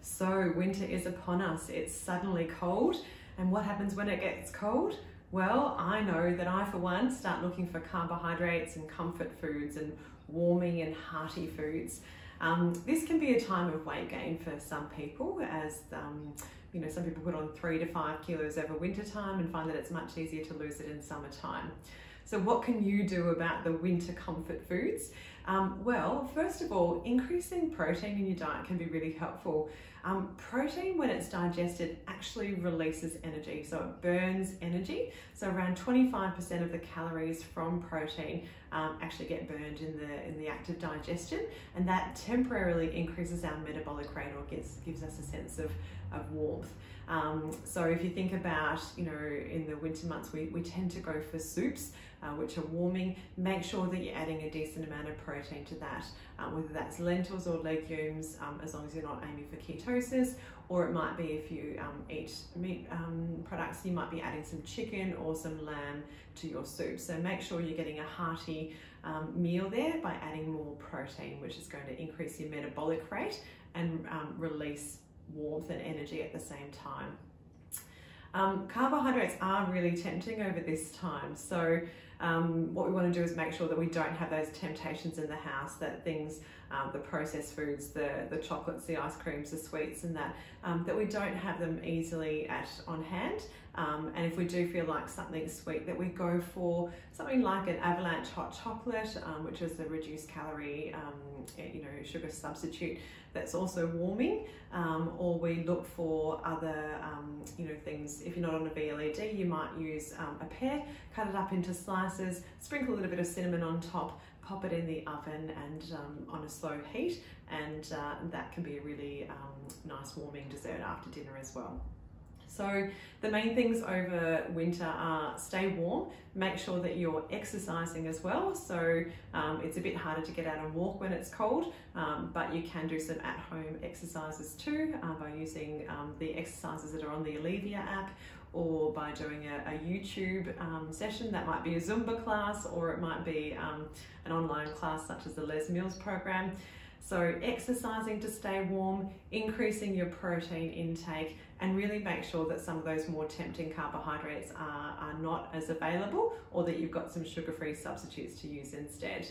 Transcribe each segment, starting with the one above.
So winter is upon us. It's suddenly cold. And what happens when it gets cold? Well, I know that I, for one, start looking for carbohydrates and comfort foods and warming and hearty foods. This can be a time of weight gain for some people, as you know, some people put on 3 to 5 kilos over winter time and find that it's much easier to lose it in summertime. So what can you do about the winter comfort foods? Well, first of all, increasing protein in your diet can be really helpful. Protein, when it's digested, actually releases energy, so it burns energy. So around 25% of the calories from protein actually get burned in the act of digestion, and that temporarily increases our metabolic rate, or gives us a sense of warmth. So if you think about, you know, in the winter months, we tend to go for soups, which are warming. Make sure that you're adding a decent amount of protein to that, whether that's lentils or legumes, as long as you're not aiming for ketosis, or it might be if you eat meat products, you might be adding some chicken or some lamb to your soup. So make sure you're getting a hearty meal there by adding more protein, which is going to increase your metabolic rate and release warmth and energy at the same time. Carbohydrates are really tempting over this time, so what we want to do is make sure that we don't have those temptations in the house, that things, the processed foods, the chocolates, the ice creams, the sweets and that we don't have them easily on hand. And if we do feel like something sweet, that we go for something like an Avalanche hot chocolate, which is a reduced calorie, you know, sugar substitute that's also warming, or we look for other, you know, things. If you're not on a VLED, you might use a pear, cut it up into slices, sprinkle a little bit of cinnamon on top, pop it in the oven and on a slow heat, and that can be a really nice warming dessert after dinner as well. So the main things over winter are stay warm, make sure that you're exercising as well. So it's a bit harder to get out and walk when it's cold, but you can do some at-home exercises too by using the exercises that are on the Alivia app, or by doing a YouTube session. That might be a Zumba class, or it might be an online class such as the Les Mills program. So exercising to stay warm, increasing your protein intake, and really make sure that some of those more tempting carbohydrates are not as available, or that you've got some sugar-free substitutes to use instead.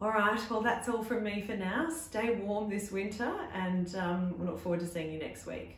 All right, well, that's all from me for now. Stay warm this winter, and we'll look forward to seeing you next week.